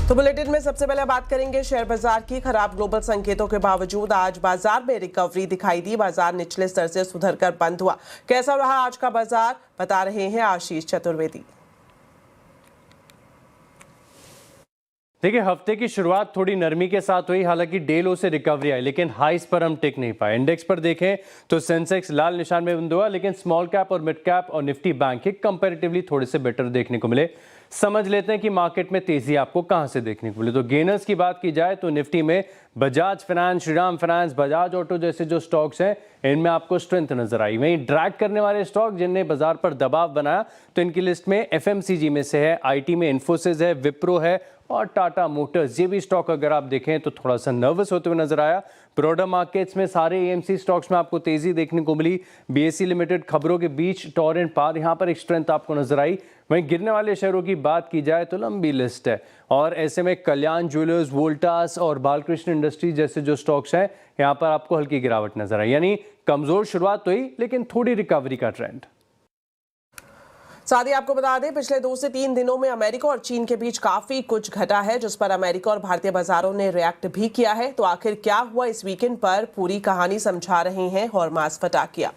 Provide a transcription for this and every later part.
तो बुलेटिन में सबसे पहले बात करेंगे शेयर बाजार की। खराब ग्लोबल संकेतों के बावजूद आज बाजार में रिकवरी दिखाई दी। बाजार निचले स्तर से सुधरकर बंद हुआ। कैसा रहा आज का बाजार, बता रहे हैं आशीष चतुर्वेदी। देखिए, हफ्ते की शुरुआत थोड़ी नरमी के साथ हुई। हालांकि डे लो से रिकवरी आई, लेकिन हाइस पर हम टिक नहीं पाए। इंडेक्स पर देखें तो सेंसेक्स लाल निशान में बंद हुआ, लेकिन स्मॉल कैप और मिड कैप और निफ्टी बैंक के कंपैरेटिवली थोड़े से बेटर देखने को मिले। समझ लेते हैं कि मार्केट में तेजी आपको कहां से देखने को मिले। तो गेनर्स की बात की जाए तो निफ्टी में Bajaj finance, Shriram finance, Bajaj auto जैसे जो स्टॉक्स हैं इनमें आपको स्ट्रेंथ नजर आई। वहीं ड्रैग करने वाले स्टॉक जिनने बाजार पर दबाव बनाया तो इनकी लिस्ट में एफएमसीजी में से है, आईटी में इन्फोसिस है, विप्रो है और टाटा मोटर्स। ये भी स्टॉक अगर आप देखें तो थोड़ा सा नर्वस होते हुए नजर आया। ब्रॉडर मार्केट्स में सारे एएमसी स्टॉक्स में आपको तेजी देखने को मिली। बीएसई लिमिटेड खबरों के बीच टॉरेंट पार, यहां पर एक स्ट्रेंथ आपको नजर आई। वहीं गिरने वाले शेयरों की बात की जाए तो लंबी लिस्ट है और ऐसे में कल्याण ज्वेलर्स, वोल्टास और बालकृष्ण इंडस्ट्रीज जैसे जो स्टॉक्स हैं यहां पर आपको हल्की गिरावट नजर आई। यानी कमजोर शुरुआत तो हुई लेकिन थोड़ी रिकवरी का ट्रेंड। साथ ही आपको बता दें पिछले 2 से 3 दिनों में अमेरिका और चीन के बीच काफी कुछ घटा है, जिस पर अमेरिका और भारतीय बाजारों ने रिएक्ट भी किया है। तो आखिर क्या हुआ इस वीकेंड पर, पूरी कहानी समझा रहे हैं हॉर्मास फटाकिया।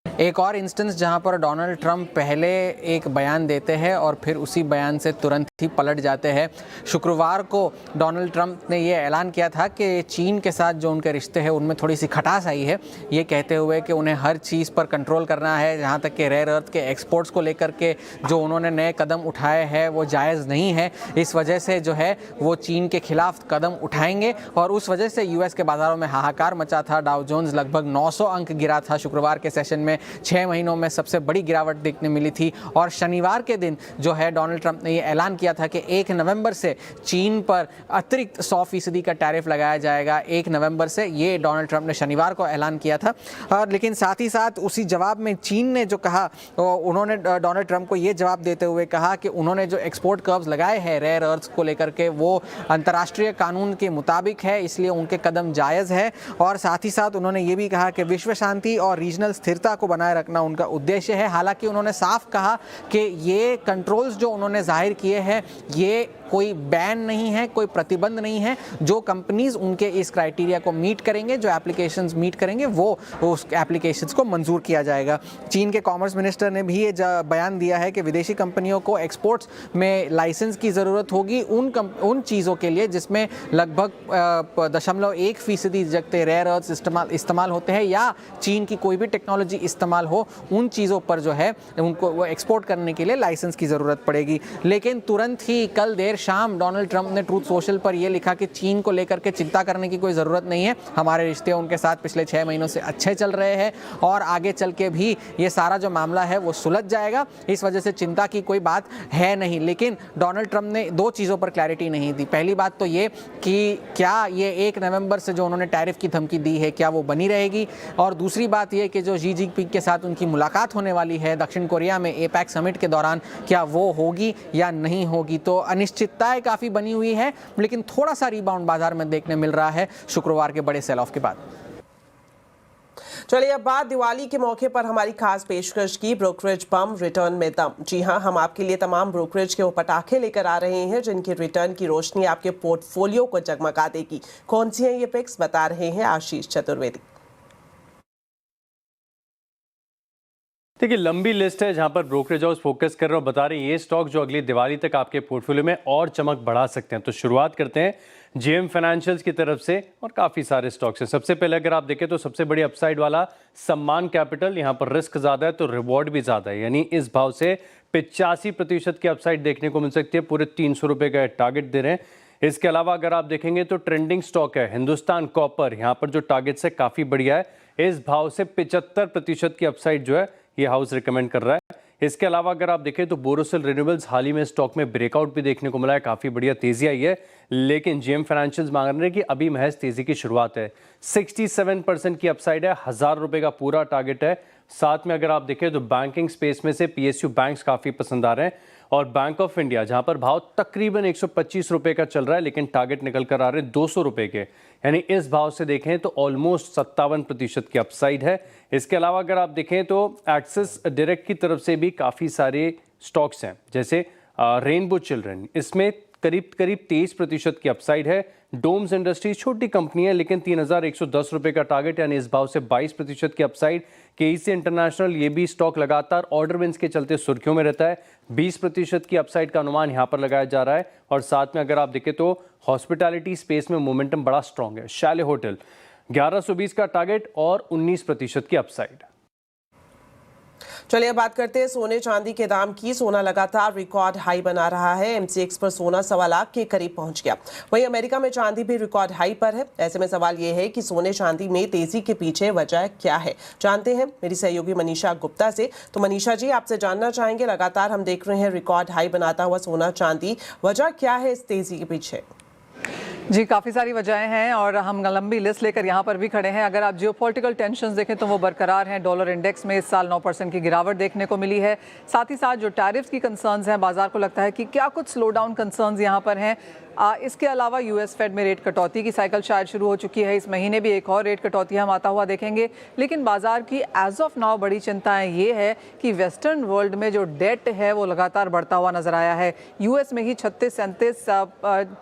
एक और इंस्टेंस जहां पर डोनाल्ड ट्रंप पहले एक बयान देते हैं और फिर उसी बयान से तुरंत ही पलट जाते हैं। शुक्रवार को डोनाल्ड ट्रंप ने ये ऐलान किया था कि चीन के साथ जो उनके रिश्ते हैं उनमें थोड़ी सी खटास आई है, ये कहते हुए कि उन्हें हर चीज़ पर कंट्रोल करना है। जहां तक कि रेयर अर्थ के एक्सपोर्ट्स को लेकर के जो उन्होंने नए कदम उठाए हैं वो जायज़ नहीं है। इस वजह से जो है वो चीन के खिलाफ कदम उठाएंगे और उस वजह से यूएस के बाज़ारों में हाहाकार मचा था। डाउ जोन्स लगभग 900 अंक गिरा था शुक्रवार के सेशन में। 6 महीनों में सबसे बड़ी गिरावट देखने मिली थी। और शनिवार के दिन जो है डोनाल्ड ट्रंप ने ये ऐलान किया था कि 1 नवंबर से चीन पर अतिरिक्त 100% का टैरिफ लगाया जाएगा। 1 नवंबर से ये डोनाल्ड ट्रंप ने शनिवार को ऐलान किया था। और लेकिन साथ ही साथ उसी जवाब में चीन ने जो कहा, तो उन्होंने डोनाल्ड ट्रंप को ये जवाब देते हुए कहा कि उन्होंने जो एक्सपोर्ट कर्व्स लगाए हैं रेयर अर्थ्स को लेकर के वो अंतर्राष्ट्रीय कानून के मुताबिक है, इसलिए उनके कदम जायज़ है। और साथ ही साथ उन्होंने ये भी कहा कि विश्व शांति और रीजनल स्थिरता को बनाए रखना उनका उद्देश्य है। हालांकि उन्होंने साफ कहा कि ये कंट्रोल्स जो उन्होंने जाहिर किए हैं ये कोई बैन नहीं है, कोई प्रतिबंध नहीं है। जो कंपनीज उनके इस क्राइटेरिया को मीट करेंगे, जो एप्लीकेशंस मीट करेंगे, वो उस एप्लीकेशंस को मंजूर किया जाएगा। चीन के कॉमर्स मिनिस्टर ने भी ये बयान दिया है कि विदेशी कंपनियों को एक्सपोर्ट्स में लाइसेंस की ज़रूरत होगी उन चीज़ों के लिए जिसमें लगभग 0.1% जगते रेयर अर्थ्स इस्तेमाल होते हैं या चीन की कोई भी टेक्नोलॉजी इस्तेमाल हो, उन चीज़ों पर जो है उनको वो एक्सपोर्ट करने के लिए लाइसेंस की ज़रूरत पड़ेगी। लेकिन तुरंत ही कल देर शाम डोनाल्ड ट्रंप ने ट्रूथ सोशल पर यह लिखा कि चीन को लेकर के चिंता करने की कोई ज़रूरत नहीं है, हमारे रिश्ते उनके साथ पिछले 6 महीनों से अच्छे चल रहे हैं और आगे चल के भी ये सारा जो मामला है वो सुलझ जाएगा, इस वजह से चिंता की कोई बात है नहीं। लेकिन डोनाल्ड ट्रंप ने 2 चीज़ों पर क्लैरिटी नहीं दी। पहली बात तो ये कि क्या ये 1 नवंबर से जो उन्होंने टैरिफ की धमकी दी है क्या वो बनी रहेगी, और दूसरी बात ये कि जो शी जिनपिंग के साथ उनकी मुलाकात होने वाली है दक्षिण कोरिया में एपैक समिट के दौरान, क्या वो होगी या नहीं होगी। तो अनिश्चितताएं काफ़ी बनी हुई है, लेकिन थोड़ा सा रिबाउंड बाजार में देखने मिल रहा है शुक्रवार के बड़े सेल ऑफ के बाद। चलिए अब बात दिवाली के मौके पर हमारी खास पेशकश की, ब्रोकरेज बम रिटर्न में दम। जी हां, हम आपके लिए तमाम ब्रोकरेज के वो पटाखे लेकर आ रहे हैं जिनकी रिटर्न की रोशनी आपके पोर्टफोलियो को जगमगा देगी। कौन सी हैं ये पिक्स, बता रहे हैं आशीष चतुर्वेदी। देखिए, लंबी लिस्ट है जहां पर ब्रोकरेज हाउस फोकस कर रहे हो, बता रहे हैं ये स्टॉक जो अगली दिवाली तक आपके पोर्टफोलियो में और चमक बढ़ा सकते हैं। तो शुरुआत करते हैं जेएम फाइनेंशियल्स की तरफ से और काफ़ी सारे स्टॉक्स हैं। सबसे पहले अगर आप देखें तो सबसे बड़ी अपसाइड वाला सम्मान कैपिटल, यहाँ पर रिस्क ज़्यादा है तो रिवॉर्ड भी ज़्यादा है, यानी इस भाव से 85% की अपसाइड देखने को मिल सकती है। पूरे 300 रुपये का टारगेट दे रहे हैं। इसके अलावा अगर आप देखेंगे तो ट्रेंडिंग स्टॉक है हिंदुस्तान कॉपर, यहाँ पर जो टारगेट है काफ़ी बढ़िया है। इस भाव से 75% की अपसाइड जो है ये हाउस रिकमेंड कर रहा है। इसके अलावा अगर आप देखें तो बोरोसिल रिन्यूएबल्स हाल ही में स्टॉक में ब्रेकआउट भी देखने को मिला है, काफ़ी बढ़िया तेजी आई है। लेकिन जेएम फाइनेंशियल्स मांग रहे हैं कि अभी महज तेजी की शुरुआत है। 67% की अपसाइड है, 1000 रुपये का पूरा टारगेट है। साथ में अगर आप देखें तो बैंकिंग स्पेस में से पीएसयू बैंक्स काफ़ी पसंद आ रहे हैं और बैंक ऑफ इंडिया जहां पर भाव तकरीबन 125 रुपये का चल रहा है लेकिन टारगेट निकल कर आ रहे हैं 200 रुपये के, यानी इस भाव से देखें तो ऑलमोस्ट 57% की अपसाइड है। इसके अलावा अगर आप देखें तो एक्सिस डायरेक्ट की तरफ से भी काफ़ी सारे स्टॉक्स हैं, जैसे रेनबो चिल्ड्रन, इसमें करीब 23% की अपसाइड है। डोम्स इंडस्ट्रीज छोटी कंपनी है लेकिन 3,110 रुपये का टारगेट यानी इस भाव से 22% की अपसाइड। केईसी इंटरनेशनल, ये भी स्टॉक लगातार ऑर्डर विंस के चलते सुर्खियों में रहता है। 20% की अपसाइड का अनुमान यहाँ पर लगाया जा रहा है। और साथ में अगर आप देखें तो हॉस्पिटैलिटी स्पेस में मोमेंटम बड़ा स्ट्रांग है। शैले होटल 1120 का टारगेट और 19% की अपसाइड। चलिए बात करते हैं सोने चांदी के दाम की। सोना लगातार रिकॉर्ड हाई बना रहा है। एमसीएक्स पर सोना 1.25 लाख के करीब पहुंच गया। वहीं अमेरिका में चांदी भी रिकॉर्ड हाई पर है। ऐसे में सवाल ये है कि सोने चांदी में तेजी के पीछे वजह क्या है, जानते हैं मेरी सहयोगी मनीषा गुप्ता से। तो मनीषा जी, आपसे जानना चाहेंगे, लगातार हम देख रहे हैं रिकॉर्ड हाई बनाता हुआ सोना चांदी, वजह क्या है इस तेजी के पीछे? जी, काफ़ी सारी वजहें हैं और हम लंबी लिस्ट लेकर यहाँ पर भी खड़े हैं। अगर आप जियोपॉलिटिकल टेंशन्स देखें तो वो बरकरार हैं। डॉलर इंडेक्स में इस साल 9% की गिरावट देखने को मिली है। साथ ही साथ जो टैरिफ्स की कंसर्न्स हैं, बाजार को लगता है कि क्या कुछ स्लो डाउन कंसर्न्स यहाँ पर हैं। इसके अलावा यूएस फेड में रेट कटौती की साइकिल शायद शुरू हो चुकी है। इस महीने भी एक और रेट कटौती हम आता हुआ देखेंगे। लेकिन बाजार की एज ऑफ नाउ बड़ी चिंताएं ये है कि वेस्टर्न वर्ल्ड में जो डेट है वो लगातार बढ़ता हुआ नजर आया है। यूएस में ही 36-37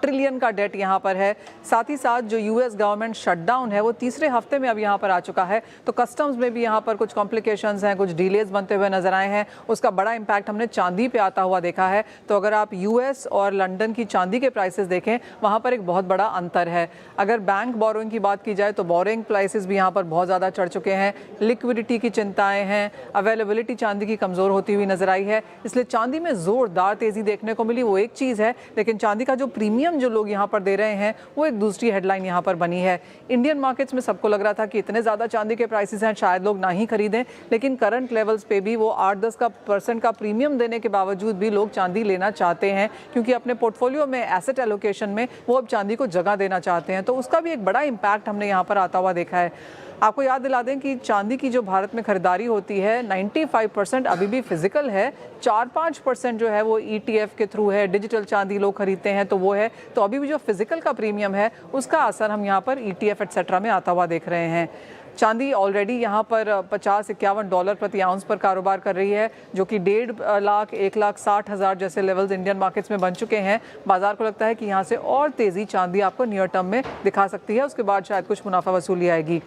ट्रिलियन का डेट यहाँ पर है। साथ ही साथ जो यूएस गवर्नमेंट शटडाउन है वो तीसरे हफ्ते में अब यहाँ पर आ चुका है। तो कस्टम्स में भी यहाँ पर कुछ कॉम्प्लिकेशंस हैं, कुछ डिलेज बनते हुए नजर आए हैं। उसका बड़ा इंपैक्ट हमने चांदी पे आता हुआ देखा है। तो अगर आप यूएस और लंदन की चांदी के प्राइसेस देखें, वहां पर एक बहुत बड़ा अंतर है। अगर बैंक बोरोइंग की बात की जाए तो बोरोइंग प्राइसेस भी यहाँ पर बहुत ज़्यादा चढ़ चुके हैं। लिक्विडिटी की चिंताएं हैं, अवेलेबिलिटी चांदी की कमज़ोर होती हुई नजर आई है। इसलिए चांदी में ज़ोरदार तेज़ी देखने को मिली, वो एक चीज़ है। लेकिन चांदी का जो प्रीमियम जो लोग यहाँ पर दे रहे हैं वो एक दूसरी हेडलाइन यहाँ पर बनी है। इंडियन मार्केट्स में सबको लग रहा था कि इतने ज़्यादा चांदी के प्राइसेस हैं, शायद लोग ना ही खरीदें। लेकिन करंट लेवल्स पे भी वो 8-10% का प्रीमियम देने के बावजूद भी लोग चांदी लेना चाहते हैं, क्योंकि अपने पोर्टफोलियो में एसेट एलोकेशन में वो अब चांदी को जगह देना चाहते हैं। तो उसका भी एक बड़ा इंपैक्ट हमने यहाँ पर आता हुआ देखा है। आपको याद दिला दें कि चांदी की जो भारत में खरीदारी होती है 95% अभी भी फिजिकल है। 4-5% जो है वो ETF के थ्रू है, डिजिटल चांदी लोग खरीदते हैं तो वो है। तो अभी भी जो फिजिकल का प्रीमियम है उसका असर हम यहाँ पर ETF एटसेट्रा में आता हुआ देख रहे हैं। चांदी ऑलरेडी यहाँ पर $50-51 प्रति आउंस पर कारोबार कर रही है, जो कि 1.5 लाख 1,60,000 जैसे लेवल्स इंडियन मार्केट्स में बन चुके हैं। बाजार को लगता है कि यहाँ से और तेज़ी चांदी आपको नियर टर्म में दिखा सकती है। उसके बाद शायद कुछ मुनाफा वसूली आएगी।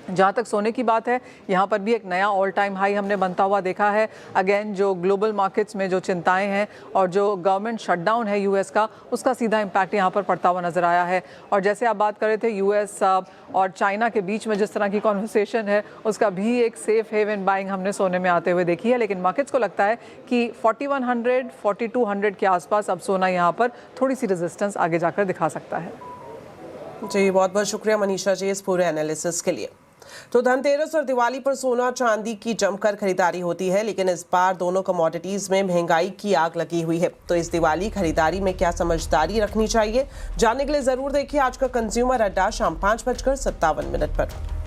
जहाँ तक सोने की बात है, यहाँ पर भी एक नया ऑल टाइम हाई हमने बनता हुआ देखा है। अगेन जो ग्लोबल मार्केट्स में जो चिंताएं हैं और जो गवर्नमेंट शटडाउन है यूएस का, उसका सीधा इम्पैक्ट यहाँ पर पड़ता हुआ नजर आया है। और जैसे आप बात कर रहे थे यूएस और चाइना के बीच में जिस तरह की कॉन्वर्सेशन है, उसका भी एक सेफ हेवन बाइंग हमने सोने में आते हुए देखी है। लेकिन मार्केट्स को लगता है कि 4100, 4200 के आसपास अब सोना यहाँ पर थोड़ी सी रेजिस्टेंस आगे जाकर दिखा सकता है। जी, बहुत बहुत शुक्रिया मनीषा जी इस पूरे एनालिसिस के लिए। तो धनतेरस और दिवाली पर सोना चांदी की जमकर खरीदारी होती है, लेकिन इस बार दोनों कमोडिटीज में महंगाई की आग लगी हुई है। तो इस दिवाली खरीदारी में क्या समझदारी रखनी चाहिए, जानने के लिए जरूर देखिए आज का कंज्यूमर अड्डा शाम 5:57 पर।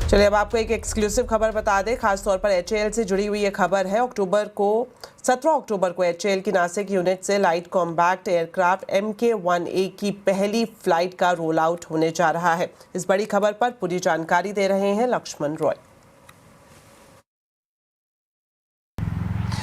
चलिए अब आपको एक एक्सक्लूसिव खबर बता दें, खासतौर पर HAL से जुड़ी हुई ये खबर है। 17 अक्टूबर को HAL की नासिक यूनिट से लाइट कॉम्बैक्ट एयरक्राफ्ट MK-1A की पहली फ्लाइट का रोल आउट होने जा रहा है। इस बड़ी खबर पर पूरी जानकारी दे रहे हैं लक्ष्मण रॉय।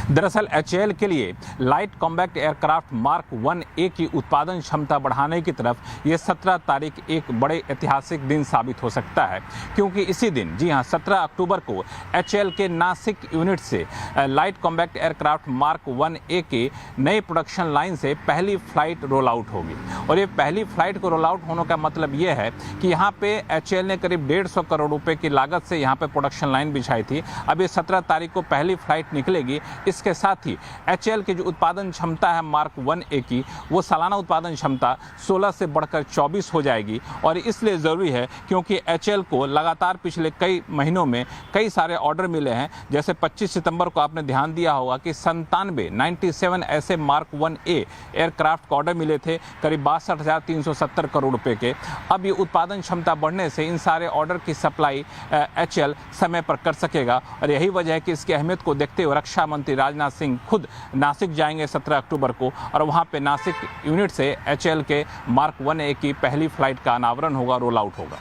दरअसल HAL के लिए light combat aircraft mark 1A की उत्पादन क्षमता बढ़ाने की तरफ ये 17 तारीख एक बड़े ऐतिहासिक दिन साबित हो सकता है, क्योंकि इसी दिन, जी हां, 17 अक्टूबर को HAL के नासिक यूनिट से light combat aircraft mark 1A के नए प्रोडक्शन लाइन से पहली फ्लाइट रोल आउट होगी। और ये पहली फ्लाइट को रोल आउट होने का मतलब ये है कि यहाँ पे HAL ने करीब 150 करोड़ रुपए की लागत से यहाँ पे प्रोडक्शन लाइन बिछाई थी। अब ये 17 तारीख को पहली फ्लाइट निकलेगी। इसके साथ ही HAL की जो उत्पादन क्षमता है मार्क 1A की, वो सालाना उत्पादन क्षमता 16 से बढ़कर 24 हो जाएगी। और इसलिए ज़रूरी है क्योंकि HAL को लगातार पिछले कई महीनों में कई सारे ऑर्डर मिले हैं। जैसे 25 सितंबर को आपने ध्यान दिया होगा कि 97 ऐसे मार्क 1A एयरक्राफ्ट के ऑर्डर मिले थे, करीब 62,370 करोड़ रुपए के। अब ये उत्पादन क्षमता बढ़ने से इन सारे ऑर्डर की सप्लाई HAL समय पर कर सकेगा। और यही वजह है कि इसकी अहमियत को देखते हुए रक्षा मंत्री राजनाथ सिंह खुद नासिक जाएंगे 17 अक्टूबर को, और वहां पे नासिक यूनिट से HAL के मार्क 1A की पहली फ्लाइट का अनावरण होगा, रोल आउट होगा।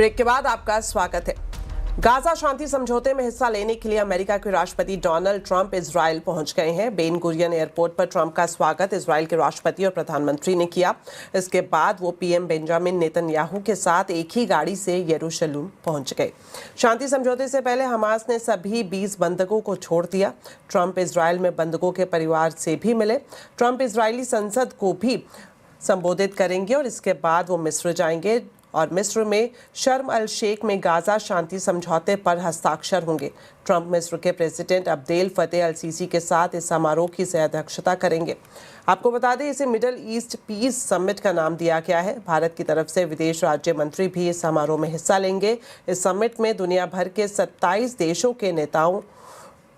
ब्रेक के बाद आपका स्वागत है। गाजा शांति समझौते में हिस्सा लेने के लिए अमेरिका के राष्ट्रपति डोनाल्ड ट्रंप इजराइल पहुंच गए हैं। बेन गुरियन एयरपोर्ट पर ट्रंप का स्वागत इजराइल के राष्ट्रपति और प्रधानमंत्री ने किया। इसके बाद वो पीएम बेंजामिन नेतन्याहू के साथ एक ही गाड़ी से यरूशलेम पहुंच गए। शांति समझौते से पहले हमास ने सभी 20 बंधकों को छोड़ दिया। ट्रंप इजराइल में बंधकों के परिवार से भी मिले। ट्रंप इजरायली संसद को भी संबोधित करेंगे और इसके बाद वो मिस्र जाएंगे और मिस्र में शर्म अल शेख में गाजा शांति समझौते पर हस्ताक्षर होंगे। ट्रंप मिस्र के प्रेसिडेंट अब्देल फतेह अल सीसी के साथ इस समारोह की अध्यक्षता करेंगे। आपको बता दें, इसे मिडल ईस्ट पीस समिट का नाम दिया गया है। भारत की तरफ से विदेश राज्य मंत्री भी इस समारोह में हिस्सा लेंगे। इस समिट में दुनिया भर के 27 देशों के नेताओं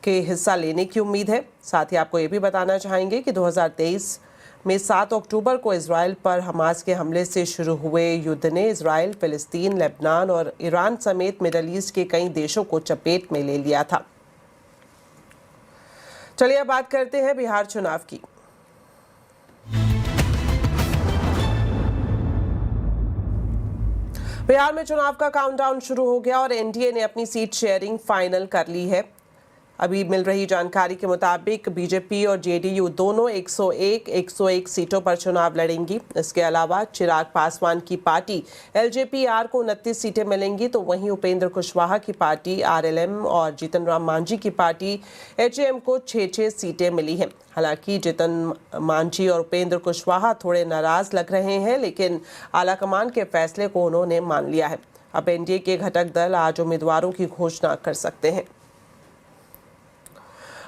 के हिस्सा लेने की उम्मीद है। साथ ही आपको ये भी बताना चाहेंगे कि 2023 में 7 अक्टूबर को इजराइल पर हमास के हमले से शुरू हुए युद्ध ने इजराइल, फिलिस्तीन, लेबनान और ईरान समेत मिडल ईस्ट के कई देशों को चपेट में ले लिया था। चलिए अब बात करते हैं बिहार चुनाव की। बिहार में चुनाव का काउंटडाउन शुरू हो गया और एनडीए ने अपनी सीट शेयरिंग फाइनल कर ली है। अभी मिल रही जानकारी के मुताबिक बीजेपी और जेडीयू दोनों 101 सीटों पर चुनाव लड़ेंगी। इसके अलावा चिराग पासवान की पार्टी एलजेपी-आर को 29 सीटें मिलेंगी, तो वहीं उपेंद्र कुशवाहा की पार्टी आरएलएम और जीतन राम मांझी की पार्टी एचएम को 6 सीटें मिली हैं। हालांकि जीतन मांझी और उपेंद्र कुशवाहा थोड़े नाराज लग रहे हैं, लेकिन आलाकमान के फैसले को उन्होंने मान लिया है। अब एनडीए के घटक दल आज उम्मीदवारों की घोषणा कर सकते हैं।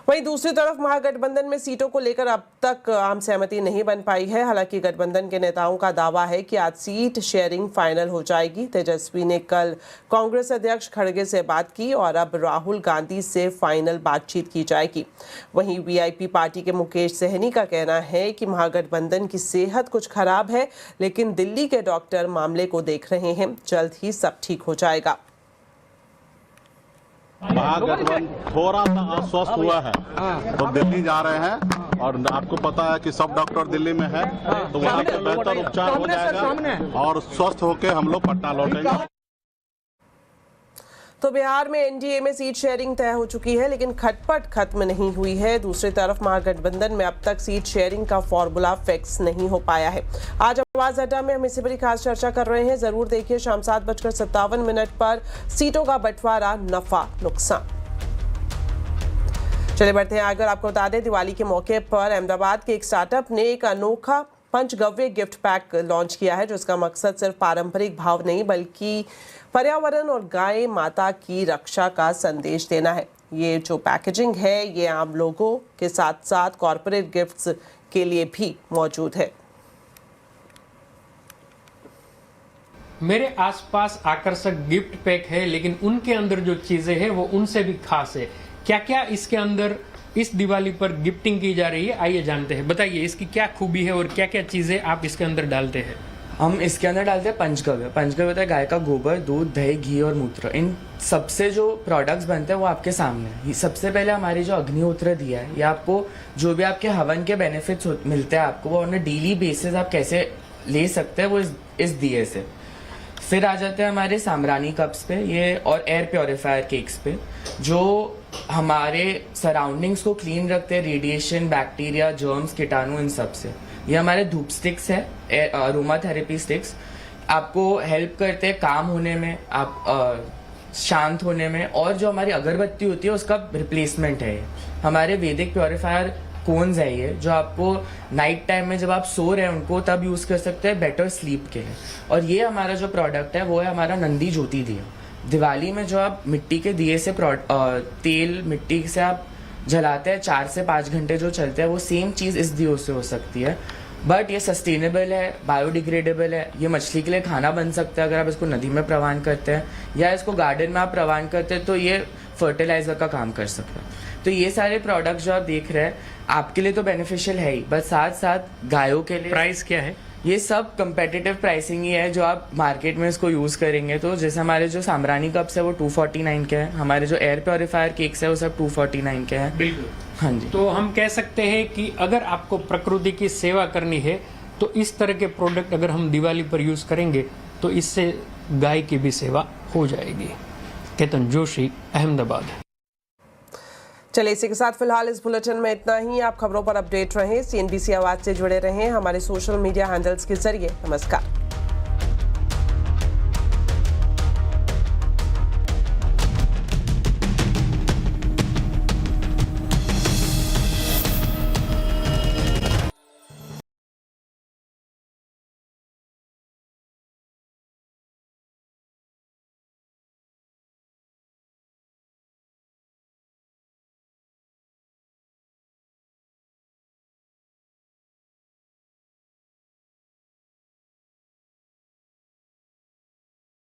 वहीं दूसरी तरफ महागठबंधन में सीटों को लेकर अब तक आम सहमति नहीं बन पाई है। हालांकि गठबंधन के नेताओं का दावा है कि आज सीट शेयरिंग फाइनल हो जाएगी। तेजस्वी ने कल कांग्रेस अध्यक्ष खड़गे से बात की और अब राहुल गांधी से फाइनल बातचीत की जाएगी। वहीं वीआईपी पार्टी के मुकेश सहनी का कहना है कि महागठबंधन की सेहत कुछ खराब है, लेकिन दिल्ली के डॉक्टर मामले को देख रहे हैं। जल्द ही सब ठीक हो जाएगा। महागठबंधन थोड़ा सा अस्वस्थ हुआ है तो दिल्ली जा रहे हैं और आपको पता है कि सब डॉक्टर दिल्ली में है, तो वहाँ पे बेहतर उपचार हो जाएगा और स्वस्थ होकर हम लोग पटना लौटेंगे। तो बिहार में एनडीए में सीट शेयरिंग तय हो चुकी है, लेकिन खटपट खत्म नहीं हुई है। दूसरी तरफ महागठबंधन में अब तक सीट शेयरिंग का फॉर्मूला फिक्स नहीं हो पाया है। आज आवाज अड्डा में हम इसी बड़ी खास चर्चा कर रहे हैं। जरूर देखिए शाम 7:57 पर सीटों का बंटवारा, नफा नुकसान। चलिए बढ़ते हैं आगे। आपको बता दें, दिवाली के मौके पर अहमदाबाद के एक स्टार्टअप ने एक अनोखा पंचगव्य गिफ्ट पैक लॉन्च किया है, जिसका मकसद सिर्फ पारंपरिक भाव नहीं बल्कि पर्यावरण और गाय माता की रक्षा का संदेश देना है। ये जो पैकेजिंग है, ये आम लोगों के साथ साथ कॉर्पोरेट गिफ्ट्स के लिए भी मौजूद है। मेरे आसपास आकर्षक गिफ्ट पैक है, लेकिन उनके अंदर जो चीजें हैं वो उनसे भी खास है। क्या क्या इसके अंदर इस दिवाली पर गिफ्टिंग की जा रही है, आइए जानते हैं। बताइए इसकी क्या खूबी है और क्या क्या चीजें आप इसके अंदर डालते हैं। हम इसके अंदर डालते हैं पंचगव्य। पंचगव्य होता है गाय का गोबर, दूध, दही, घी और मूत्र। इन सबसे जो प्रोडक्ट्स बनते हैं वो आपके सामने है। सबसे पहले हमारी जो अग्निहोत्र दिया है, ये आपको जो भी आपके हवन के बेनिफिट्स मिलते हैं आपको, वो ऑन अ डेली बेसिस आप कैसे ले सकते हैं वो इस दिए से। फिर आ जाते हैं हमारे सामरानी कप्स पे, ये और एयर प्योरीफायर केक्स पे, जो हमारे सराउंडिंग्स को क्लीन रखते हैं रेडिएशन, बैक्टीरिया, जर्म्स, कीटाणु, इन सब से। ये हमारे धूप स्टिक्स है, अरोमा थेरेपी स्टिक्स, आपको हेल्प करते हैं काम होने में, आप शांत होने में। और जो हमारी अगरबत्ती होती है उसका रिप्लेसमेंट है। हमारे वैदिक प्योरीफायर कोन्स है ये, जो आपको नाइट टाइम में जब आप सो रहे हैं उनको तब यूज़ कर सकते हैं बेटर स्लीप के लिए। और ये हमारा जो प्रोडक्ट है वो है हमारा नंदी ज्योति दिया। दिवाली में जो आप मिट्टी के दिए से तेल मिट्टी से आप जलाते हैं, 4 से 5 घंटे जो चलते हैं, वो सेम चीज़ इस दियो से हो सकती है। बट ये सस्टेनेबल है, बायोडिग्रेडेबल है। ये मछली के लिए खाना बन सकता है अगर आप इसको नदी में प्रवान करते हैं, या इसको गार्डन में आप प्रवान करते हैं तो ये फर्टिलाइजर का काम कर सकता है। तो ये सारे प्रोडक्ट्स जो आप देख रहे हैं आपके लिए तो बेनिफिशियल है ही, बट साथ साथ गायों के लिए। प्राइस क्या है? ये सब कंपेटिटिव प्राइसिंग ही है जो आप मार्केट में इसको यूज़ करेंगे। तो जैसे हमारे जो सामरानी कप्स है वो 249 के हैं, हमारे जो एयर प्योरीफायर केक्स है वो सब 249 के हैं। बिल्कुल। हाँ जी। तो हम कह सकते हैं कि अगर आपको प्रकृति की सेवा करनी है तो इस तरह के प्रोडक्ट अगर हम दिवाली पर यूज़ करेंगे तो इससे गाय की भी सेवा हो जाएगी। केतन जोशी, अहमदाबाद। चलिए इसी के साथ फिलहाल इस बुलेटिन में इतना ही। आप खबरों पर अपडेट रहें, CNBC आवाज से जुड़े रहें हमारे सोशल मीडिया हैंडल्स के जरिए। नमस्कार।